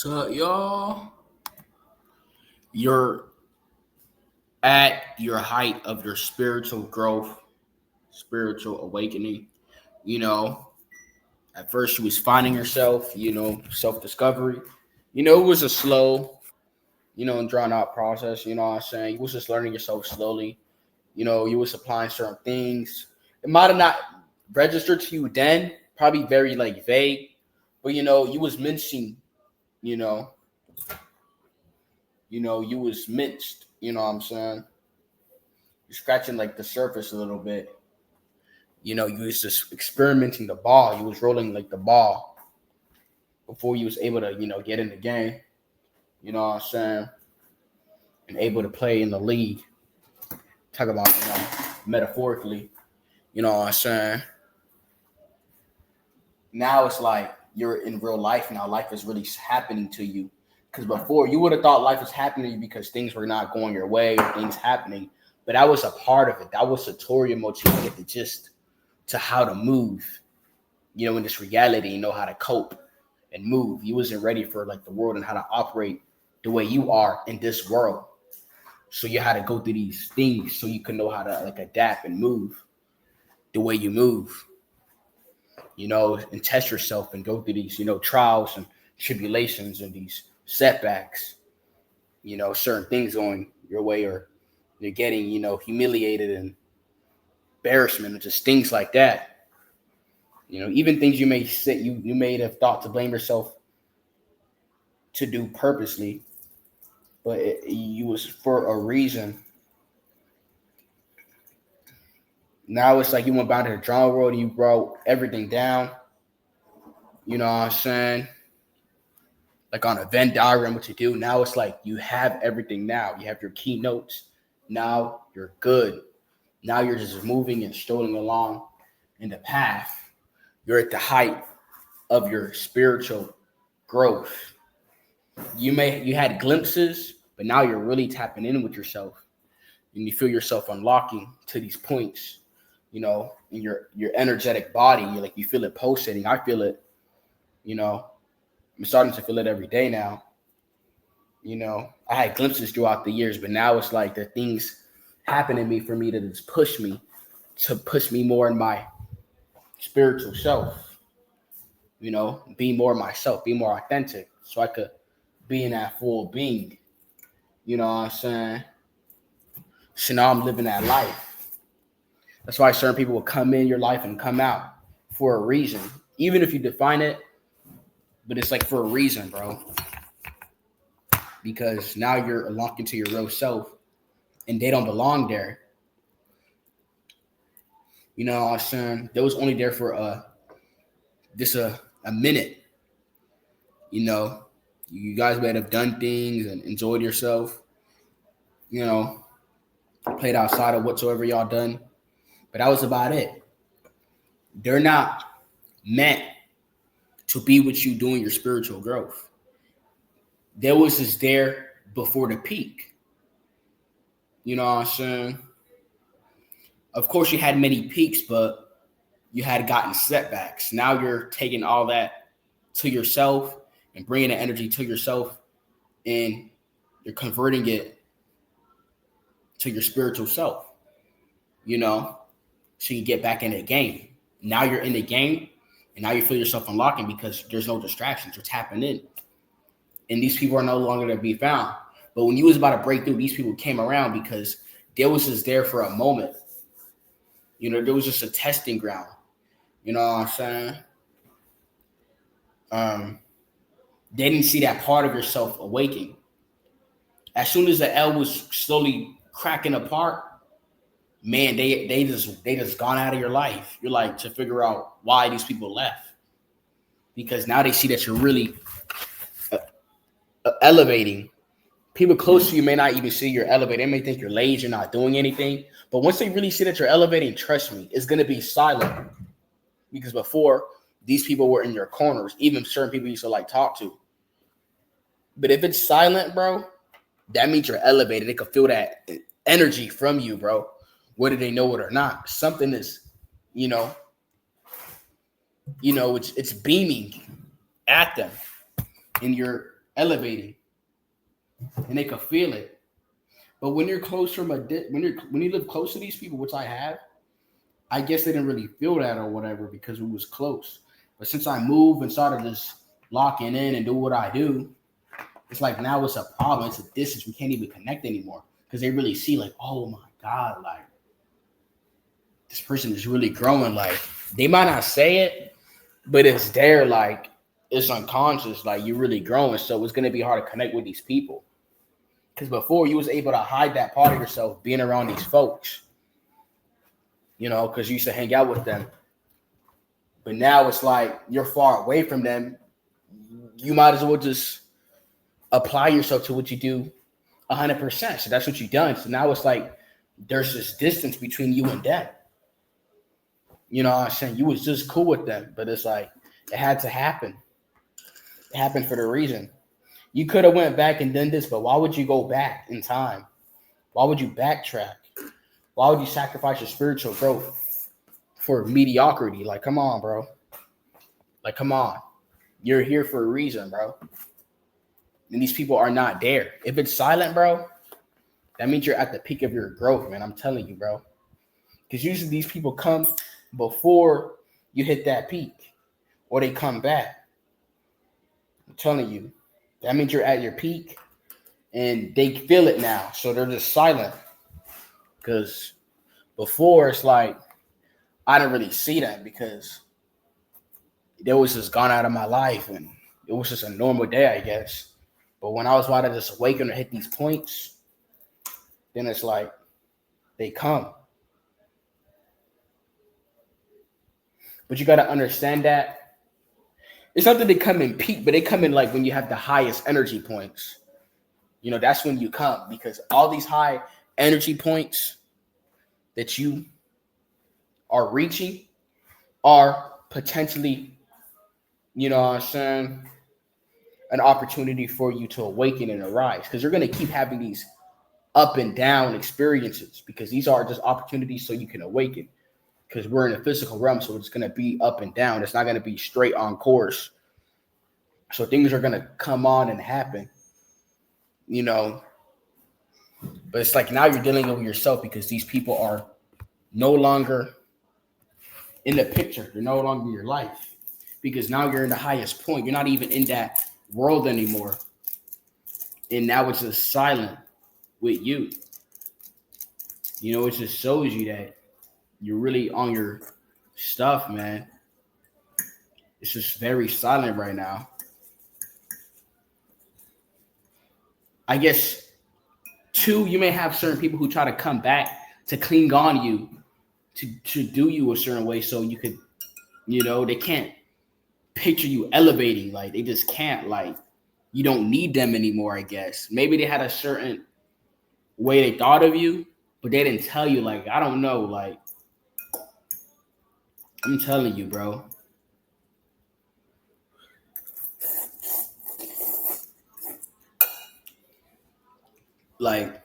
So, y'all, you're at your height of your spiritual growth, spiritual awakening. You know, at first you was finding yourself, self discovery. It was a slow, and drawn out process. You know what I'm saying? You was just learning yourself slowly. You was applying certain things. It might have not registered to you then, probably very like vague, but you was mincing, you know, you was minced, you know what I'm saying? You're scratching like the surface a little bit. You was just experimenting the ball. You was rolling like the ball before you was able to, get in the game. You know what I'm saying? And able to play in the league. Talk about, metaphorically. You know what I'm saying? Now it's like you're in real life now. Life is really happening to you. Because before you would have thought life was happening to you because things were not going your way or things happening. But that was a part of it. That was tutorial mode to get the gist to how to move, in this reality, how to cope and move. You wasn't ready for like the world and how to operate the way you are in this world. So you had to go through these things so you can know how to like adapt and move the way you move, and test yourself and go through these, trials and tribulations and these setbacks, certain things going your way or you're getting, humiliated and embarrassment and just things like that. Even things you may say you may have thought to blame yourself to do purposely, but you was for a reason. Now it's like you went back to the drawing board and you wrote everything down. You know what I'm saying? Like on a Venn diagram, what you do. Now it's like you have everything now. You have your keynotes. Now you're good. Now you're just moving and strolling along in the path. You're at the height of your spiritual growth. You had glimpses, but now you're really tapping in with yourself. And you feel yourself unlocking to these points, in your energetic body. You feel it pulsating. I feel it, I'm starting to feel it every day now. I had glimpses throughout the years, but now it's like the things happen to me for me to just push me more in my spiritual self, be more myself, be more authentic so I could be in that full being. You know what I'm saying? So now I'm living that life. That's why certain people will come in your life and come out for a reason, even if you define it, but it's like for a reason, bro. Because now you're locked into your real self and they don't belong there. You know what I'm saying? They was only there for a minute. You guys might have done things and enjoyed yourself, played outside of whatsoever y'all done. But that was about it. They're not meant to be with you doing your spiritual growth. They was just there before the peak. You know what I'm saying? Of course, you had many peaks, but you had gotten setbacks. Now you're taking all that to yourself and bringing the energy to yourself, and you're converting it to your spiritual self, so you get back in the game. Now you're in the game, and now you feel yourself unlocking because there's no distractions. You're tapping in, and these people are no longer to be found. But when you was about to break through, these people came around because they was just there for a moment. There was just a testing ground. You know what I'm saying? They didn't see that part of yourself awaking. As soon as the L was slowly cracking apart, man, they just gone out of your life. You're like to figure out why these people left, because now they see that you're really elevating. People close to you may not even see you're elevating. They may think you're lazy, you're not doing anything. But once they really see that you're elevating, trust me, it's gonna be silent. Because before, these people were in your corners, even certain people you used to like talk to. But if it's silent, bro, that means you're elevated. They can feel that energy from you, bro, whether they know it or not. Something is, it's beaming at them, and you're elevating, and they could feel it. But when you're close from when you live close to these people, which I have, I guess they didn't really feel that or whatever because it was close. But since I moved and started just locking in and do what I do, it's like now it's a problem. It's a distance. We can't even connect anymore because they really see like, oh my God, like this person is really growing. Like they might not say it, but it's there. Like it's unconscious. Like you're really growing. So it's going to be hard to connect with these people. Because before you was able to hide that part of yourself being around these folks, you know, because you used to hang out with them. But now it's like you're far away from them. You might as well just apply yourself to what you do 100%. So that's what you've done. So now it's like there's this distance between you and them. You know what I'm saying? You was just cool with them, but it's like it had to happen. It happened for the reason. You could have went back and done this, but why would you go back in time? Why would you backtrack? Why would you sacrifice your spiritual growth for mediocrity? Like, come on, bro. Like, come on. You're here for a reason, bro. And these people are not there. If it's silent, bro, that means you're at the peak of your growth, man. I'm telling you, bro. Because usually these people come before you hit that peak or they come back. I'm telling you. That means you're at your peak and they feel it now. So they're just silent. Because before it's like, I didn't really see that because they was just gone out of my life and it was just a normal day, I guess. But when I was about to just awaken or hit these points, then it's like they come. But you got to understand that it's not that they come in peak, but they come in like when you have the highest energy points. You know, that's when you come because all these high energy points that you are reaching are potentially, you know what I'm saying, an opportunity for you to awaken and arise because you're going to keep having these up and down experiences because these are just opportunities so you can awaken because we're in a physical realm. So it's going to be up and down. It's not going to be straight on course. So things are going to come on and happen, you know, but it's like now you're dealing with yourself because these people are no longer in the picture. They're no longer in your life because now you're in the highest point. You're not even in that world anymore. And now it's just silent with you. You know, it just shows you that you're really on your stuff, man. It's just very silent right now. I guess, two, you may have certain people who try to come back to cling on you, to do you a certain way so you could, you know, they can't picture you elevating. Like, they just can't, like, you don't need them anymore, I guess. Maybe they had a certain way they thought of you, but they didn't tell you, like, I don't know, like, I'm telling you, bro. Like,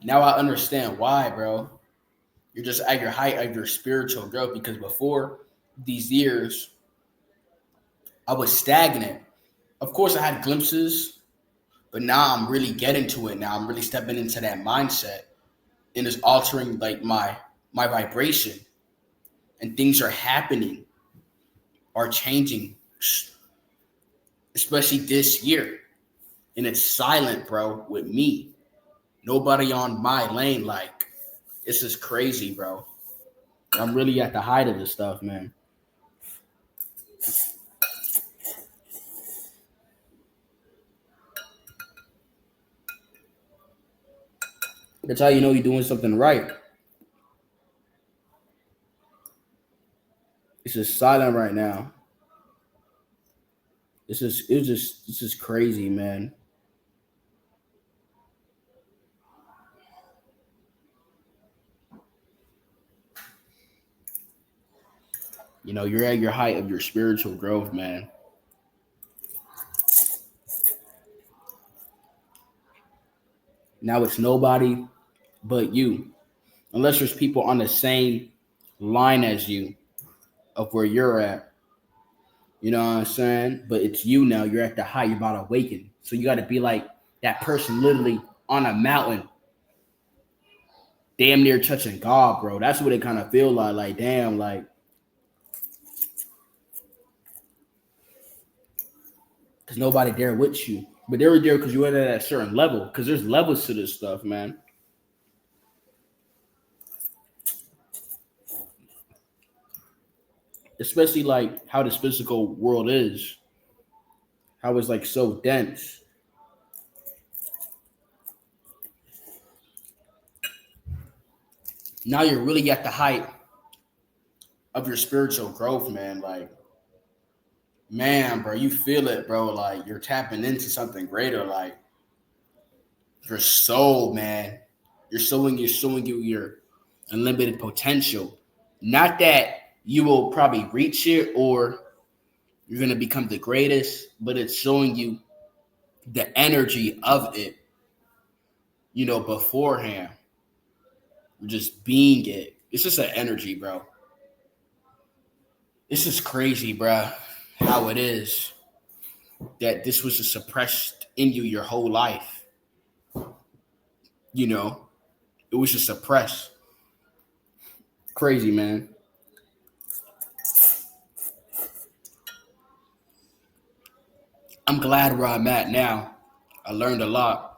now I understand why, bro. You're just at your height of your spiritual growth because before these years, I was stagnant. Of course, I had glimpses, but now I'm really getting to it. Now I'm really stepping into that mindset and it's altering like my vibration and things are happening, are changing, especially this year. And it's silent, bro, with me. Nobody on my lane. Like, it's just crazy, bro. I'm really at the height of this stuff, man. That's how you know you're doing something right. It's just silent right now. It's just crazy, man. You know, you're at your height of your spiritual growth, man. Now it's nobody but you. Unless there's people on the same line as you of where you're at. You know what I'm saying? But it's you now. You're at the high. You're about to awaken. So you got to be like that person literally on a mountain, damn near touching God, bro. That's what it kind of feel like. Like, damn, like, there's nobody there with you. But they were there because you were at a certain level. Because there's levels to this stuff, man. Especially like how this physical world is, how it's like so dense. Now you're really at the height of your spiritual growth, man. Like, man, bro, you feel it, bro. Like you're tapping into something greater. Like your soul, man. You're showing you your unlimited potential. Not that you will probably reach it or you're gonna become the greatest, but it's showing you the energy of it, beforehand. Just being it. It's just an energy, bro. It's just crazy, bro, how it is that this was just suppressed in you your whole life. You know, it was just suppressed. Crazy, man. I'm glad where I'm at now. I learned a lot.